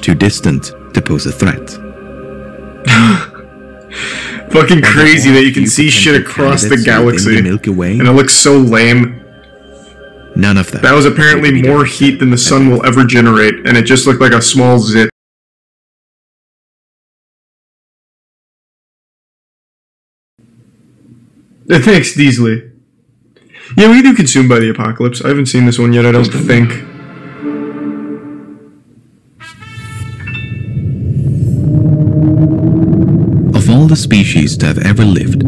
too distant to pose a threat. Fucking crazy that you can see shit across the galaxy, Milky Way, and it looks so lame. None of them. That was apparently more heat than the sun will ever generate, and it just looked like a small zit. Thanks, Deasley. Yeah, we do Consumed by the Apocalypse. I haven't seen this one yet, I don't think. Of all the species to have ever lived,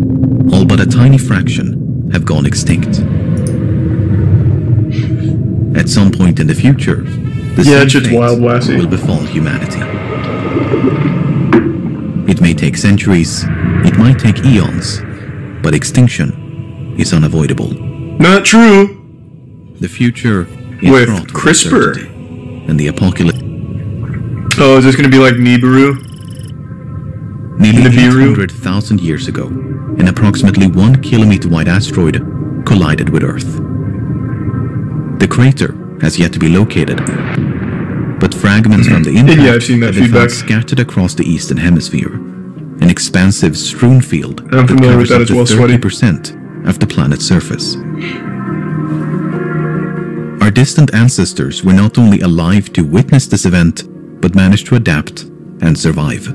all but a tiny fraction have gone extinct. At some point in the future, the same fate will befall humanity. It may take centuries, it might take eons, but extinction is unavoidable. Not true! The future is with fraught CRISPR. with and the apocalypse. Oh, is this gonna be like Nibiru? Nearly 800,000 years ago, an approximately 1 kilometer wide asteroid collided with Earth. The crater has yet to be located, but fragments from the impact I've seen that have been found feedback. scattered across the eastern hemisphere, an expansive strewn field I'm familiar with that covers as well, up to Sweaty. 30% of the planet's surface. Our distant ancestors were not only alive to witness this event, but managed to adapt and survive.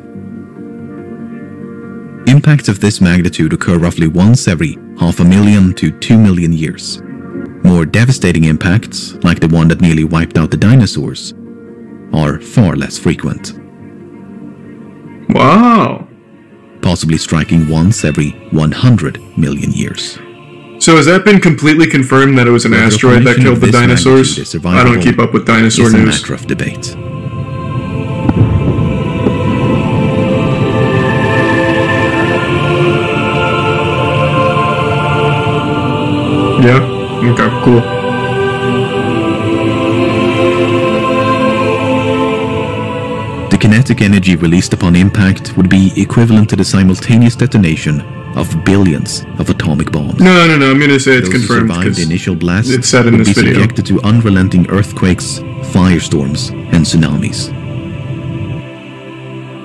Impacts of this magnitude occur roughly once every 500,000 to 2 million years. More devastating impacts, like the one that nearly wiped out the dinosaurs, are far less frequent. Wow. Possibly striking once every 100 million years. So has that been completely confirmed that it was an asteroid that killed the dinosaurs? I don't keep up with dinosaur news. news. It's a matter of debate. Yeah? Okay, cool. The kinetic energy released upon impact would be equivalent to the simultaneous detonation of billions of atomic bombs. No, I'm gonna say it's Those confirmed who survived the initial blast it's said in would this be video. subjected to unrelenting earthquakes, firestorms, and tsunamis.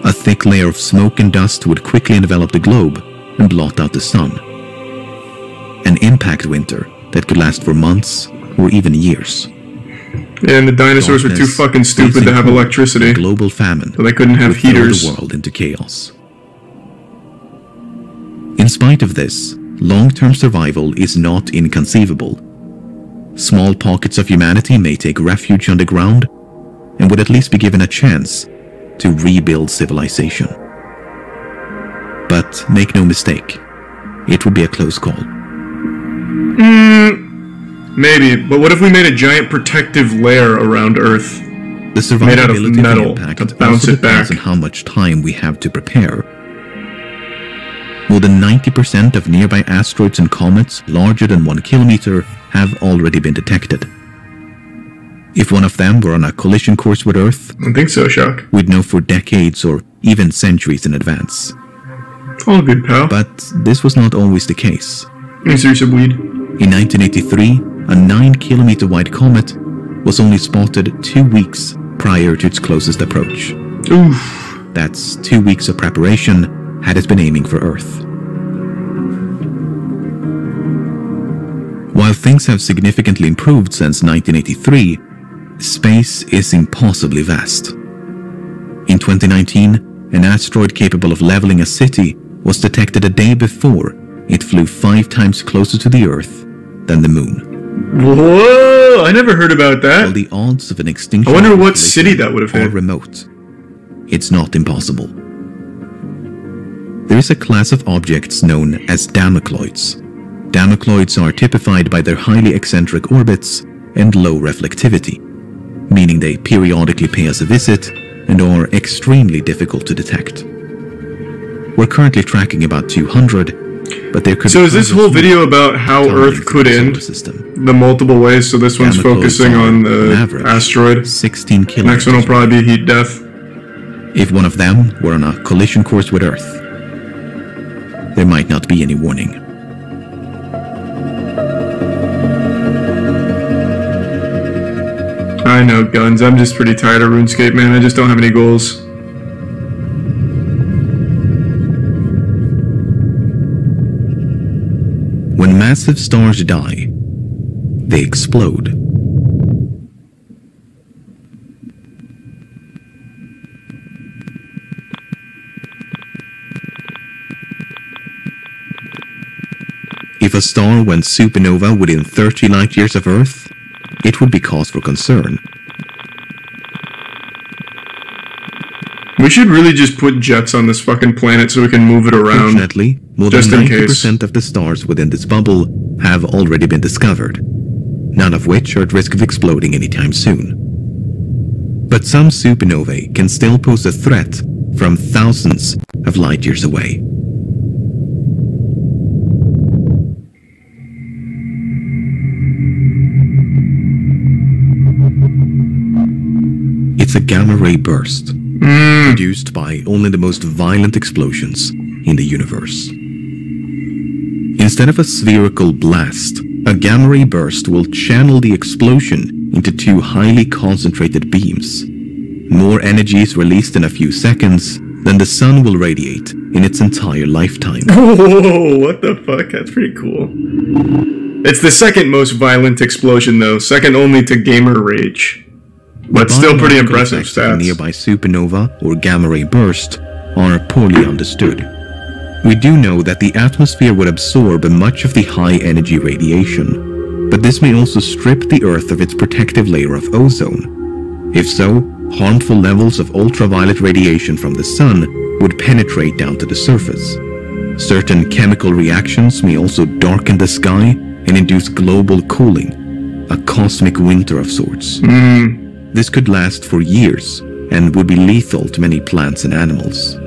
A thick layer of smoke and dust would quickly envelop the globe and blot out the sun. An impact winter that could last for months or even years. Yeah, and the dinosaurs were too fucking stupid to have electricity. Global famine, so they couldn't have would throw heaters. the world into chaos. In spite of this, long-term survival is not inconceivable. Small pockets of humanity may take refuge underground and would at least be given a chance to rebuild civilization. But make no mistake, it would be a close call. Maybe, but what if we made a giant protective layer around Earth? The survivability made out of metal of the impact to bounce also it back. depends on how much time we have to prepare. More than 90% of nearby asteroids and comets larger than 1 kilometer have already been detected. If one of them were on a collision course with Earth, I don't think so, Shock. we'd know for decades or even centuries in advance. All good, pal. But this was not always the case. Insert some weed. In 1983, a 9-kilometer wide comet was only spotted 2 weeks prior to its closest approach. Oof. That's 2 weeks of preparation had it been aiming for Earth. While things have significantly improved since 1983, space is impossibly vast. In 2019, an asteroid capable of leveling a city was detected a day before it flew 5 times closer to the Earth than the Moon. Whoa! I never heard about While that. the odds of an extinction I wonder what population city that would have are hit. remote, it's not impossible. There is a class of objects known as Damocloids. Damocloids are typified by their highly eccentric orbits and low reflectivity, meaning they periodically pay us a visit and are extremely difficult to detect. We're currently tracking about 200, but there could So be is this whole video about how tumbling Earth through could the solar end? system. The multiple ways, so this one's Damocloids focusing are, on on the average, asteroid. 16 kilometers. Next one will probably be heat death. If one of them were on a collision course with Earth, there might not be any warning. I know, guns. I'm just pretty tired of RuneScape, man. I just don't have any goals. When massive stars die, they explode. If a star went supernova within 30 light-years of Earth, it would be cause for concern. We should really just put jets on this fucking planet so we can move it around. Fortunately, more than 90% of the stars within this bubble have already been discovered, none of which are at risk of exploding anytime soon. But some supernovae can still pose a threat from thousands of light-years away. It's a gamma-ray burst, produced by only the most violent explosions in the universe. Instead of a spherical blast, a gamma-ray burst will channel the explosion into two highly concentrated beams. More energy is released in a few seconds than the sun will radiate in its entire lifetime. Whoa, what the fuck? That's pretty cool. It's the second most violent explosion, though, second only to gamer rage. But still pretty impressive stats. A nearby supernova or gamma-ray burst are poorly understood. We do know that the atmosphere would absorb much of the high-energy radiation, but this may also strip the Earth of its protective layer of ozone. If so, harmful levels of ultraviolet radiation from the sun would penetrate down to the surface. Certain chemical reactions may also darken the sky and induce global cooling, a cosmic winter of sorts. This could last for years and would be lethal to many plants and animals.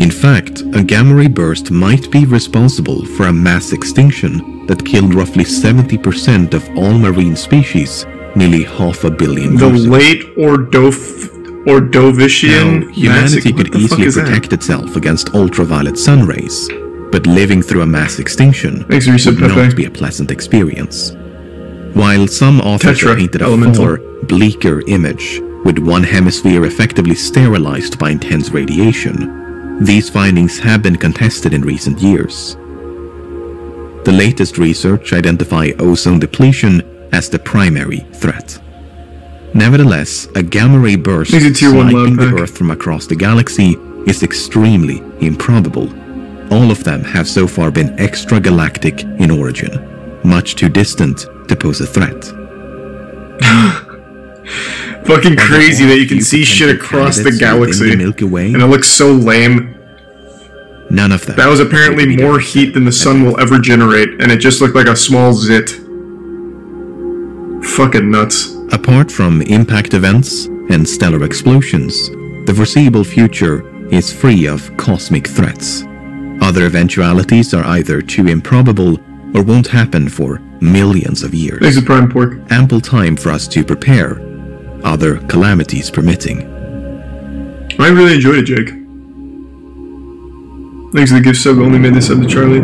In fact, a gamma-ray burst might be responsible for a mass extinction that killed roughly 70% of all marine species nearly 500 million years ago. The late Ordovician? Now, humanity could easily protect itself against ultraviolet sun rays, but living through a mass extinction would not be a pleasant experience. While some authors have painted a far bleaker image, with one hemisphere effectively sterilized by intense radiation, these findings have been contested in recent years. The latest research identifies ozone depletion as the primary threat. Nevertheless, a gamma-ray burst striking the Earth from across the galaxy is extremely improbable. All of them have so far been extragalactic in origin, much too distant to pose a threat. Fucking crazy that you can see shit across the galaxy, and it looks so lame. None of them. That was apparently more heat than the sun will ever generate, and it just looked like a small zit. Fucking nuts. Apart from impact events and stellar explosions, the foreseeable future is free of cosmic threats. Other eventualities are either too improbable or won't happen for millions of years. Thanks to Prime Pork. Ample time for us to prepare, other calamities permitting. I really enjoyed it, Jake. Thanks to the gift sub, only made this up to Charlie.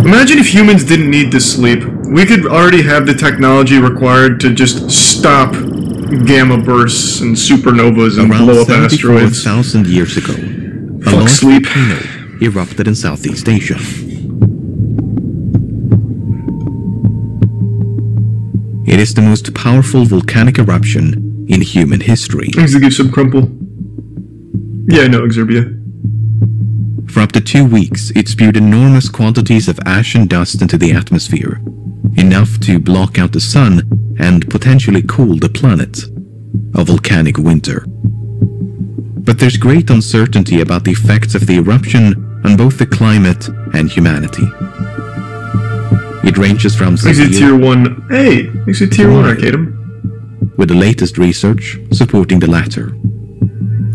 Imagine if humans didn't need to sleep. We could already have the technology required to just stop gamma bursts and supernovas and blow up asteroids. Around 74,000 years ago, a large volcano erupted in Southeast Asia. It is the most powerful volcanic eruption in human history. Thanks to give some crumple. Yeah, I know, Exerbia. For up to 2 weeks, it spewed enormous quantities of ash and dust into the atmosphere, enough to block out the sun and potentially cool the planet. A volcanic winter. But there's great uncertainty about the effects of the eruption on both the climate and humanity. It ranges from severe tier 1. Hey, thanks to tier 1 Arcadum. With the latest research supporting the latter.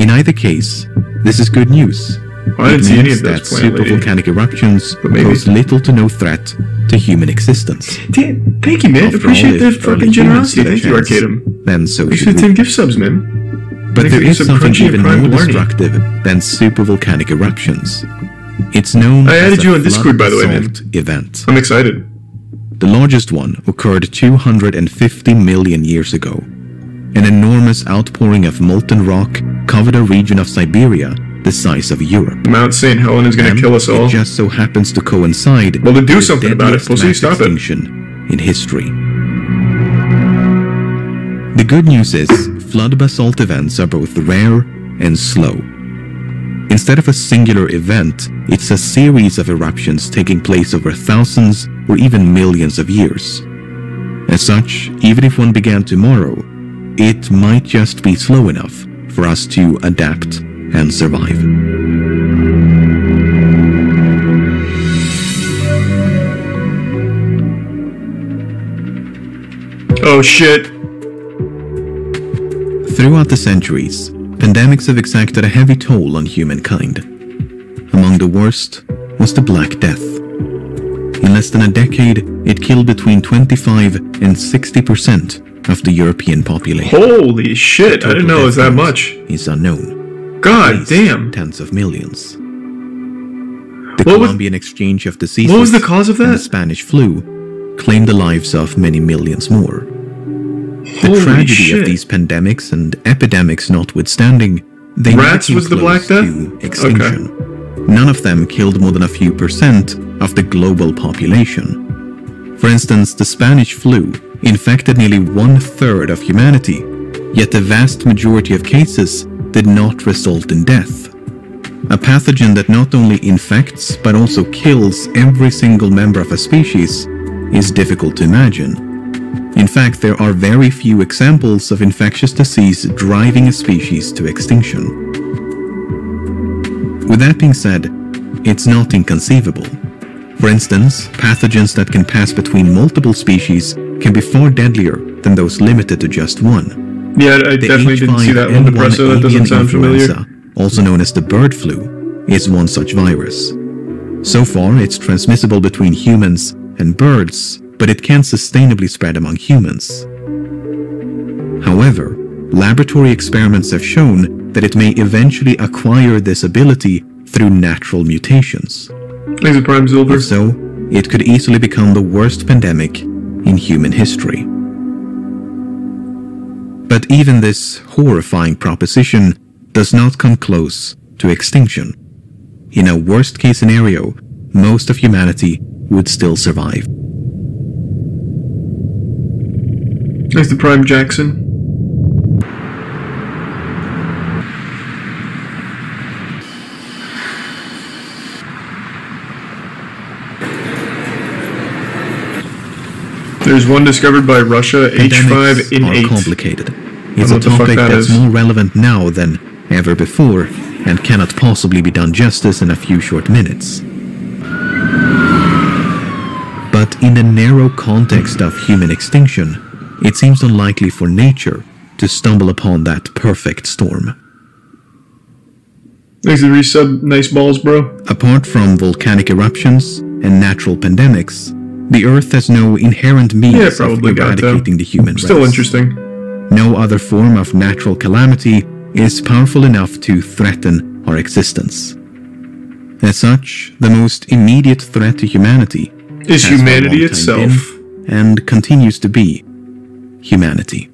In either case, this is good news. I didn't see any of those supervolcanic eruptions pose little to no threat to human existence. Thank you, man. Appreciate the fucking generosity. Thank you, Arcadum. Then so should we. 10 gift subs, man. But there is something even more destructive than supervolcanic eruptions. It's known I as added the you on Discord, by the way, man. basalt event. I'm excited. The largest one occurred 250 million years ago. An enormous outpouring of molten rock covered a region of Siberia the size of Europe. Mount St. Helen is gonna kill us all. It just so happens to coincide Well, then do with something about it. deadliest Pussy, mass stop it. extinction in history. The good news is, flood basalt events are both rare and slow. Instead of a singular event, it's a series of eruptions taking place over thousands or even millions of years. As such, even if one began tomorrow, it might just be slow enough for us to adapt and survive. Oh shit. Throughout the centuries, pandemics have exacted a heavy toll on humankind. Among the worst was the Black Death. In less than a decade, it killed between 25 and 60% of the European population. Holy shit, I didn't know it was that much. Is unknown. God damn. Tens of millions. The What was- Colombian exchange of diseases What was the cause of and the that? Spanish flu claimed the lives of many millions more. The Holy tragedy shit. of these pandemics and epidemics notwithstanding, they Rats might be was the Black close Death? to extinction. None of them killed more than a few percent of the global population. For instance, the Spanish flu infected nearly 1/3 of humanity, yet the vast majority of cases did not result in death. A pathogen that not only infects but also kills every single member of a species is difficult to imagine. In fact, there are very few examples of infectious disease driving a species to extinction. With that being said, it's not inconceivable. For instance, pathogens that can pass between multiple species can be far deadlier than those limited to just one. Yeah, I The definitely didn't see that on the presser. That doesn't avian sound familiar. influenza, also known as the bird flu, is one such virus. So far, it's transmissible between humans and birds, but it can't sustainably spread among humans. However, laboratory experiments have shown that it may eventually acquire this ability through natural mutations. Thanks for Prime Silver. If so, it could easily become the worst pandemic in human history. But even this horrifying proposition does not come close to extinction. In a worst-case scenario, most of humanity would still survive. Thanks to Prime Jackson. There's one discovered by Russia, Pandemics are H5N8. complicated. It's know a what the fuck topic that that's is. more relevant now than ever before and cannot possibly be done justice in a few short minutes. But in the narrow context of human extinction, it seems unlikely for nature to stumble upon that perfect storm. Thanks to resub, nice balls, bro. Apart from volcanic eruptions and natural pandemics, the Earth has no inherent means Yeah, of probably got that. eradicating the human race. Still interesting. No other form of natural calamity is powerful enough to threaten our existence. As such, the most immediate threat to humanity Is has for a humanity long time itself. been, and continues to be, humanity.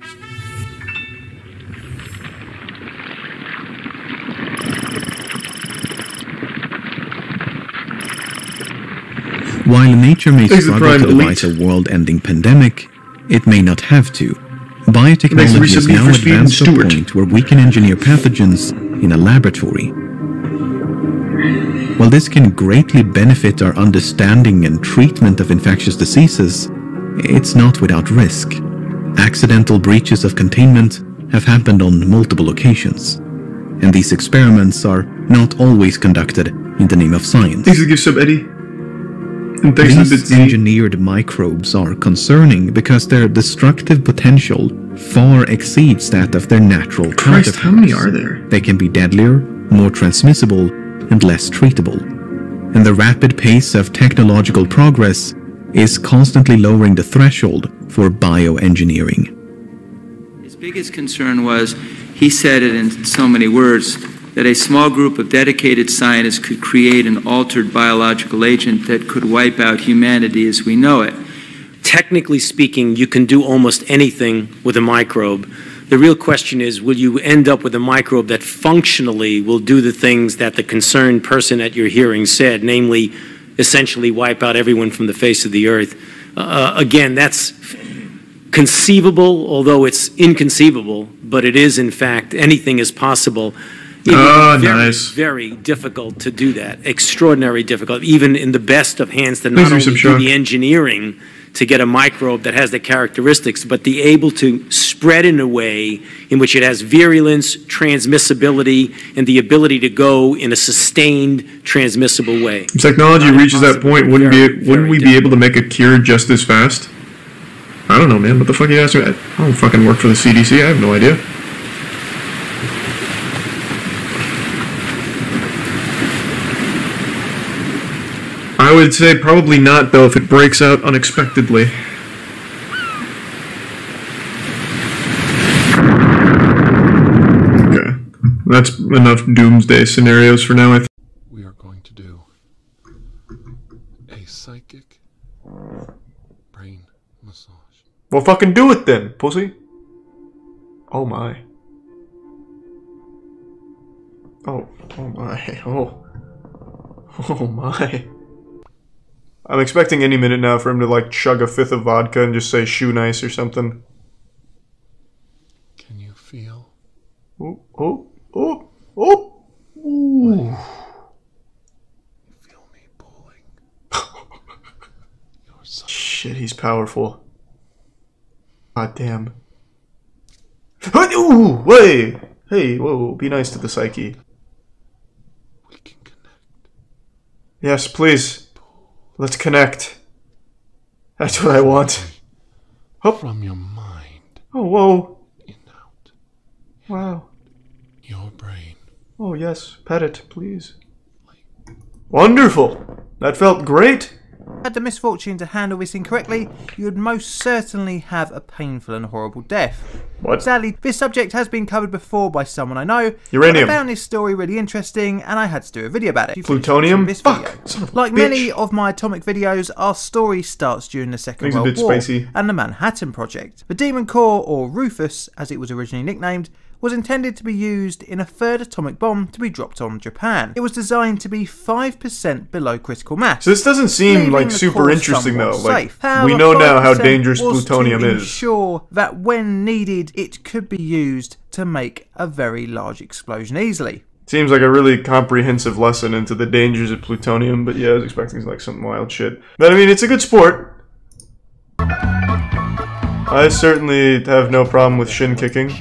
While nature may Thanks to struggle Prime to devise Elite. a world-ending pandemic, it may not have to. Thanks Biotechnology to is Resub now for Speed and advanced to a Stewart. point where we can engineer pathogens in a laboratory. While this can greatly benefit our understanding and treatment of infectious diseases, it's not without risk. Accidental breaches of containment have happened on multiple occasions, and these experiments are not always conducted in the name of science. Thanks to the gift sub, Eddie. And thanks to the These bit engineered microbes are concerning because their destructive potential far exceeds that of their natural Christ, how many counterparts. are there? They can be deadlier, more transmissible, and less treatable. And the rapid pace of technological progress is constantly lowering the threshold for bioengineering. His biggest concern was, he said it in so many words, that a small group of dedicated scientists could create an altered biological agent that could wipe out humanity as we know it. Technically speaking, you can do almost anything with a microbe. The real question is, will you end up with a microbe that functionally will do the things that the concerned person at your hearing said, namely, essentially wipe out everyone from the face of the earth? Again, that's conceivable, although it's inconceivable, but it is, in fact, anything is possible. Nice. Very difficult to do that. Extraordinarily difficult, even in the best of hands to not only do the engineering to get a microbe that has the characteristics, but be able to spread in a way in which it has virulence, transmissibility, and the ability to go in a sustained, transmissible way. If technology reaches that point, wouldn't we be able to make a cure just as fast? I don't know, man. What the fuck are you asking? I don't fucking work for the CDC. I have no idea. I would say probably not, though, if it breaks out unexpectedly. Okay. That's enough doomsday scenarios for now, I think. We are going to do a psychic brain massage. Well, fucking do it then, pussy. Oh my. Oh my. Oh my. I'm expecting any minute now for him to, like, chug a fifth of vodka and just say shoe nice or something. Can you feel? Oh, oh, oh, oh! Ooh. You feel me pulling? You're so shit, he's powerful. God damn. Ooh, wait! Hey, whoa, be nice to the psyche. We can connect. Yes, please. Let's connect. That's what I want. Oh. From your mind. Oh, whoa. In out. Wow. Your brain. Oh, yes. Pet it, please. Wonderful. That felt great. Had the misfortune to handle this incorrectly, you would most certainly have a painful and horrible death. What? Sadly, this subject has been covered before by someone I know. Uranium. I found this story really interesting and I had to do a video about it. Plutonium? This Fuck! video. Son of a Like bitch. many of my atomic videos, our story starts during the Second Things a World bit War spicy. and the Manhattan Project. The Demon Core, or Rufus as it was originally nicknamed, was intended to be used in a third atomic bomb to be dropped on Japan. It was designed to be 5% below critical mass. So this doesn't seem like super interesting though. Like, we know now how dangerous plutonium is. Ensure that when needed, it could be used to make a very large explosion easily. Seems like a really comprehensive lesson into the dangers of plutonium, but yeah, I was expecting like some wild shit. But I mean, it's a good sport. I certainly have no problem with shin kicking.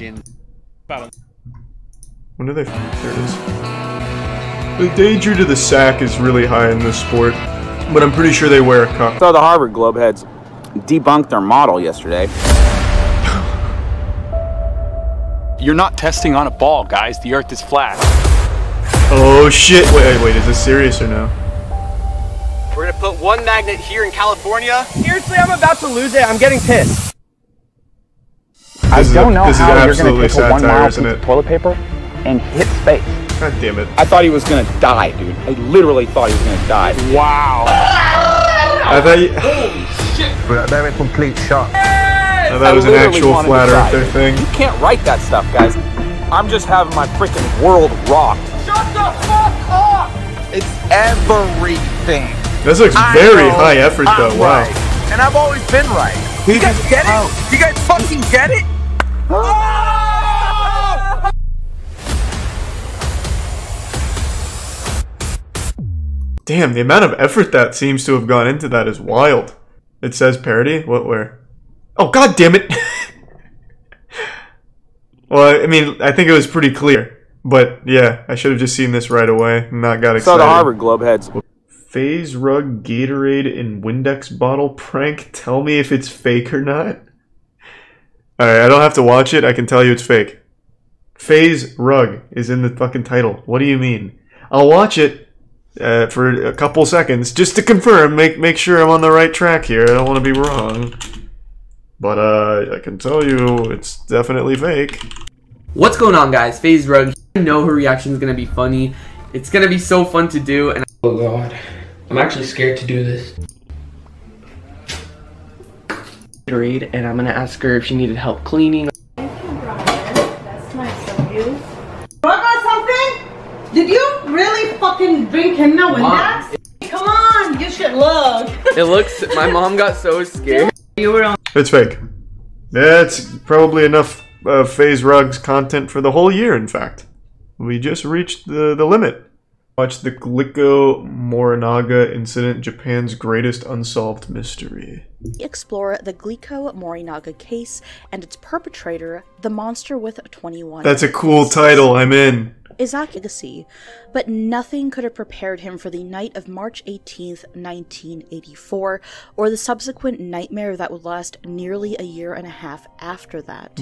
When do they... There it is. The danger to the sack is really high in this sport, but I'm pretty sure they wear a cup. So the Harvard Globeheads debunked their model yesterday. You're not testing on a ball, guys. The Earth is flat. Oh shit! Wait, is this serious or no? We're gonna put one magnet here in California. Seriously, I'm about to lose it. I'm getting pissed. I don't know how you're going to take a 1 mile piece isn't it? of toilet paper and hit space. God damn it. I thought he was going to die, dude. I literally thought he was going to die. Wow. I thought you... Holy shit. They're a complete shot. I thought it was an actual flat earther thing. You can't write that stuff, guys. I'm just having my freaking world rocked. Shut the fuck up! It's everything. This looks very high effort though, wow. Right. And I've always been right. You guys get it? You guys fucking get it? Damn, the amount of effort that seems to have gone into that is wild. It says parody? What, where? Oh, god damn it! Well, I mean, I think it was pretty clear. But, yeah, I should have just seen this right away and not got excited. So the Harvard Globeheads. Phase Rug Gatorade in Windex bottle prank? Tell me if it's fake or not. Alright, I don't have to watch it. I can tell you it's fake. Phase Rug is in the fucking title. What do you mean? I'll watch it for a couple seconds just to confirm, make sure I'm on the right track here. I don't want to be wrong. But I can tell you it's definitely fake. What's going on, guys? Phase Rug I know her reaction is gonna be funny. It's gonna be so fun to do, and oh god, I'm actually scared to do this. And I'm gonna ask her if she needed help cleaning. That's nice of you. Work on something? Did you really fucking drink him now with that? Come on, you should look. It looks. My mom got so scared. You were on. It's fake. That's probably enough FaZe Rugs content for the whole year, in fact. We just reached the limit. Watch the Glico Morinaga incident, Japan's greatest unsolved mystery. Explore the Glico Morinaga case and its perpetrator, the monster with 21. That's a cool title, I'm in. Izaki legacy, but nothing could have prepared him for the night of March 18th, 1984, or the subsequent nightmare that would last nearly a year and a half after that.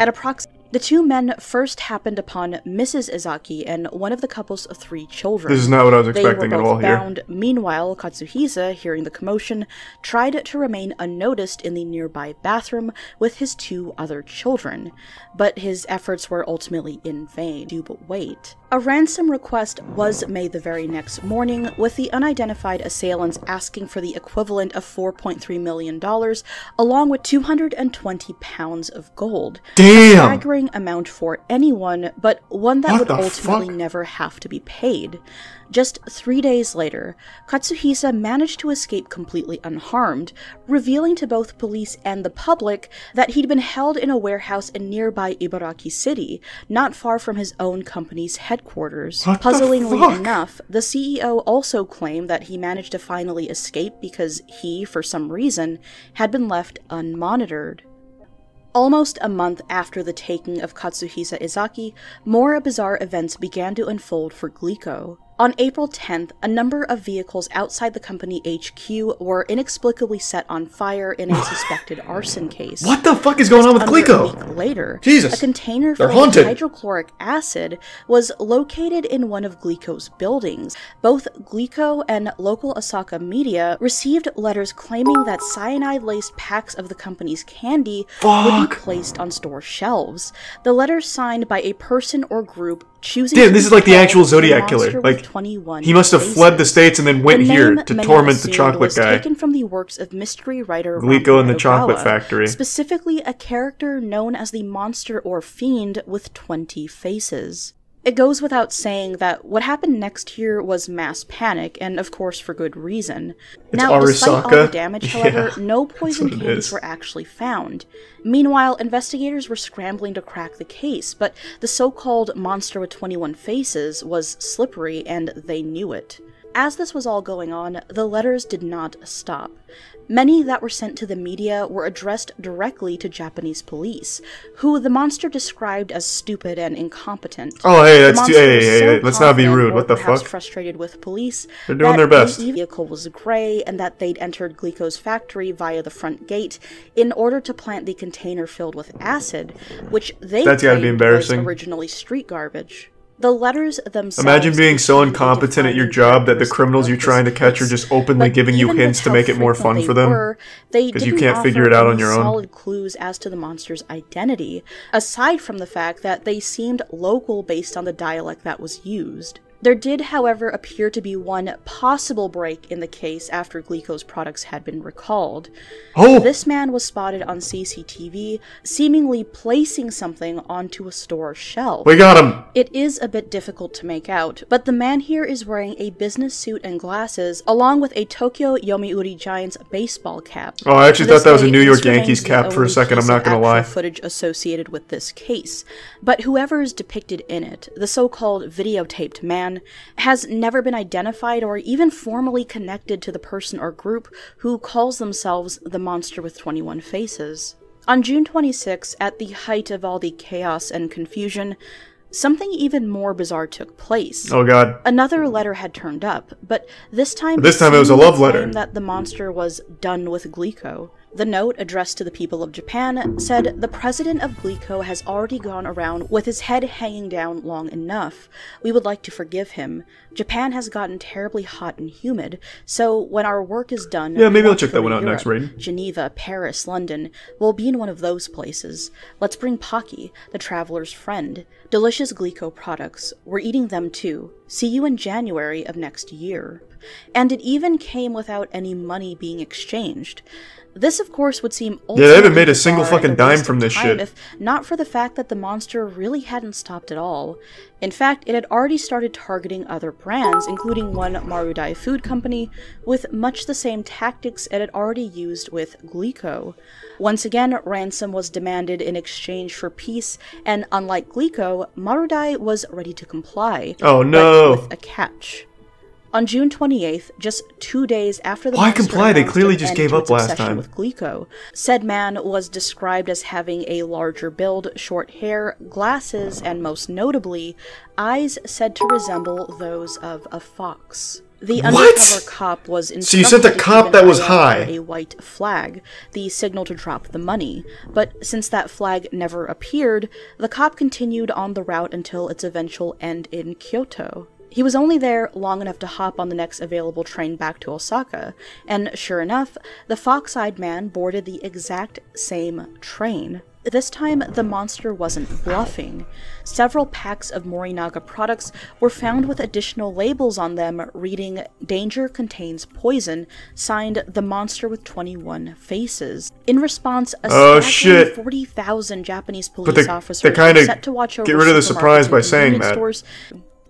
At approximately the two men first happened upon Mrs. Izaki and one of the couple's 3 children. This is not what I was expecting at all here. Bound. Meanwhile, Katsuhisa, hearing the commotion, tried to remain unnoticed in the nearby bathroom with his 2 other children, but his efforts were ultimately in vain. Do but wait. A ransom request was made the very next morning, with the unidentified assailants asking for the equivalent of $4.3 million, along with 220 pounds of gold. Damn! A staggering amount for anyone, but one that would ultimately never have to be paid. Just 3 days later, Katsuhisa managed to escape completely unharmed, revealing to both police and the public that he'd been held in a warehouse in nearby Ibaraki City, not far from his own company's headquarters. Puzzlingly enough, the CEO also claimed that he managed to finally escape because he, for some reason, had been left unmonitored. Almost a month after the taking of Katsuhisa Izaki, more bizarre events began to unfold for Glico. On April 10th, a number of vehicles outside the company HQ were inexplicably set on fire in a suspected arson case. What the fuck is going on with Glico? A week later, Jesus, a container full of hydrochloric acid was located in one of Glico's buildings. Both Glico and local Osaka media received letters claiming that cyanide-laced packs of the company's candy would be placed on store shelves. The letters signed by a person or group choosing. Damn, this is like the actual Zodiac killer. Like, he must have fled the States and then went here to torment the chocolate guy. Taken from the works of mystery writer Glico and the Chocolate Factory. Specifically, a character known as the Monster or Fiend with 20 faces. It goes without saying that what happened next here was mass panic, and of course for good reason. Now, despite all the damage, however, no poison candies were actually found. Meanwhile, investigators were scrambling to crack the case, but the so-called monster with 21 faces was slippery, and they knew it. As this was all going on, the letters did not stop. Many that were sent to the media were addressed directly to Japanese police, who the monster described as stupid and incompetent. Oh, hey, that's too. Hey, let's not be rude. What the fuck? Frustrated with police, they're doing their best. The vehicle was gray, and that they'd entered Glico's factory via the front gate in order to plant the container filled with acid, which they claimed was originally street garbage. The letters themselves. Imagine being so incompetent at your job that the criminals you're trying to catch are just openly giving you hints to make it more fun for them, because you can't figure it out on your own. Solid clues as to the monster's identity, aside from the fact that they seemed local based on the dialect that was used. There did, however, appear to be one possible break in the case after Glico's products had been recalled. This man was spotted on CCTV, seemingly placing something onto a store shelf. We got him! It is a bit difficult to make out, but the man here is wearing a business suit and glasses, along with a Tokyo Yomiuri Giants baseball cap. Oh, I actually thought that was a New York Yankees cap for a second, I'm not gonna lie. Footage associated with this case, but whoever is depicted in it, the so-called videotaped man, has never been identified or even formally connected to the person or group who calls themselves the Monster with 21 Faces. On June 26, at the height of all the chaos and confusion, something even more bizarre took place. Oh god. Another letter had turned up, but this time it was a love letter. That the monster was done with Glico. The note, addressed to the people of Japan, said, "The president of Glico has already gone around with his head hanging down long enough. We would like to forgive him. Japan has gotten terribly hot and humid, so when our work is done..." Yeah, maybe I'll check that one out next, Raiden. Geneva, Paris, London. We'll be in one of those places. Let's bring Pocky, the traveler's friend. Delicious Glico products. We're eating them too. See you in January of next year. And it even came without any money being exchanged. This, of course, would seem yeah, they haven't made a single fucking dime from this shit. If not for the fact that the monster really hadn't stopped at all. In fact, it had already started targeting other brands, including one Marudai food company, with much the same tactics it had already used with Glico. Once again, ransom was demanded in exchange for peace, and unlike Glico, Marudai was ready to comply. Oh no! But with a catch. On June 28th, just 2 days after the Why comply? They clearly just gave up last time. With Glico, said man was described as having a larger build, short hair, glasses, and most notably, eyes said to resemble those of a fox. The undercover cop was instructed so you sent a cop that was high. A white flag, the signal to drop the money. But since that flag never appeared, the cop continued on the route until its eventual end in Kyoto. He was only there long enough to hop on the next available train back to Osaka, and sure enough, the fox-eyed man boarded the exact same train. This time, the monster wasn't bluffing. Several packs of Morinaga products were found with additional labels on them reading, "Danger contains poison," signed "The Monster with 21 Faces." In response, a staggering 40,000 Japanese police officers were set to watch over get rid of the surprise by saying that. Stores.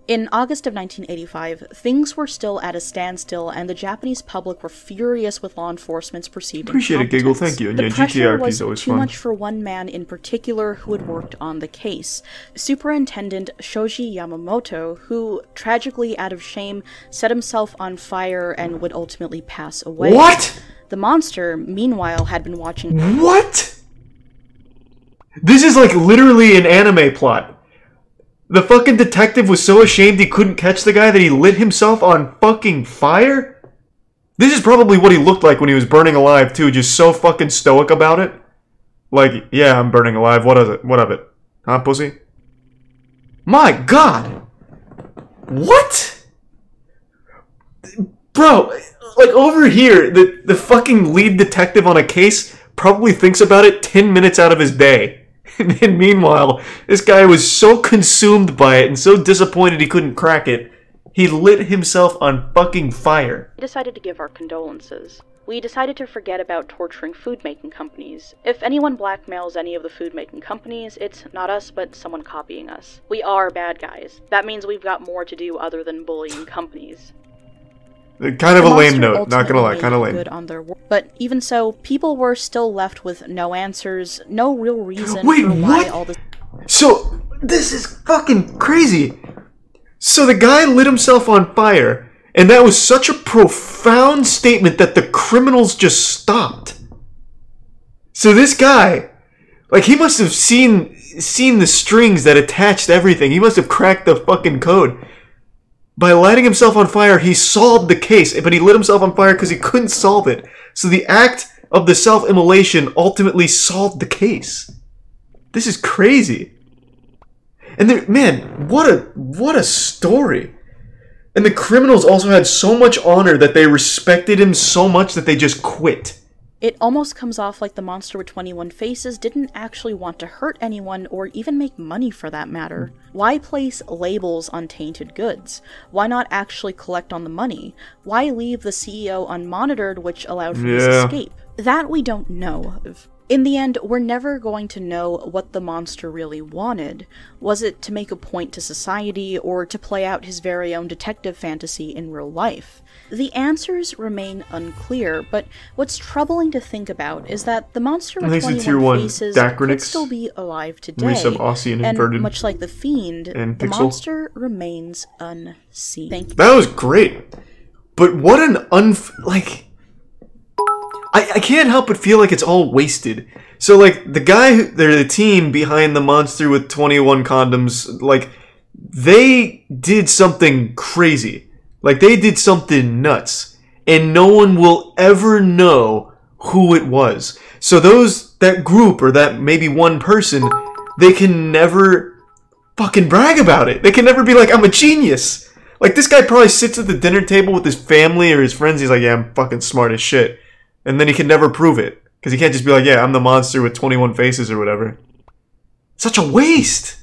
In August of 1985, things were still at a standstill, and the Japanese public were furious with law enforcement's perceived Appreciate it, Giggle. Thank you. And yeah, GTRP is always too fun. much for one man in particular who had worked on the case. Superintendent Shoji Yamamoto, who, tragically out of shame, set himself on fire and would ultimately pass away. What? The monster, meanwhile, had been watching... What? This is like literally an anime plot. The fucking detective was so ashamed he couldn't catch the guy that he lit himself on fucking fire? This is probably what he looked like when he was burning alive too, just so fucking stoic about it. Like, yeah, I'm burning alive, what is it? What of it? Huh, pussy? My god! What? Bro, like over here, the fucking lead detective on a case probably thinks about it 10 minutes out of his day. And meanwhile, this guy was so consumed by it and so disappointed he couldn't crack it, he lit himself on fucking fire. We decided to give our condolences. We decided to forget about torturing food-making companies. If anyone blackmails any of the food-making companies, it's not us, but someone copying us. We are bad guys. That means we've got more to do other than bullying companies. Kind of a lame note, not gonna lie, kind of lame. Good on their work. But even so, people were still left with no answers, no real reason for why all this... So, this is fucking crazy! So the guy lit himself on fire, and that was such a profound statement that the criminals just stopped. So this guy, like, he must have seen the strings that attached everything. He must have cracked the fucking code. By lighting himself on fire, he solved the case, but he lit himself on fire because he couldn't solve it. So the act of the self-immolation ultimately solved the case. This is crazy. And there, man, what a story. And the criminals also had so much honor that they respected him so much that they just quit. It almost comes off like the monster with 21 faces didn't actually want to hurt anyone or even make money for that matter. Why place labels on tainted goods? Why not actually collect on the money? Why leave the CEO unmonitored, which allowed for his escape? That we don't know. In the end, we're never going to know what the monster really wanted. Was it to make a point to society, or to play out his very own detective fantasy in real life? The answers remain unclear, but what's troubling to think about is that the monster with 21 faces could still be alive today, and much like the Fiend, the monster remains unseen. Thank you. That was great, but what an I can't help but feel like it's all wasted. So, like, the guy, the team behind the monster with 21 condoms, like, they did something crazy. Like, they did something nuts. And no one will ever know who it was. So that group, or that maybe one person, they can never fucking brag about it. They can never be like, I'm a genius. Like, this guy probably sits at the dinner table with his family or his friends. He's like, yeah, I'm fucking smart as shit. And then he can never prove it. Because he can't just be like, yeah, I'm the monster with 21 faces or whatever. Such a waste.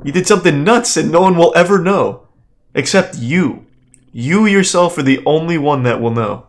You did something nuts and no one will ever know. Except you. You yourself are the only one that will know.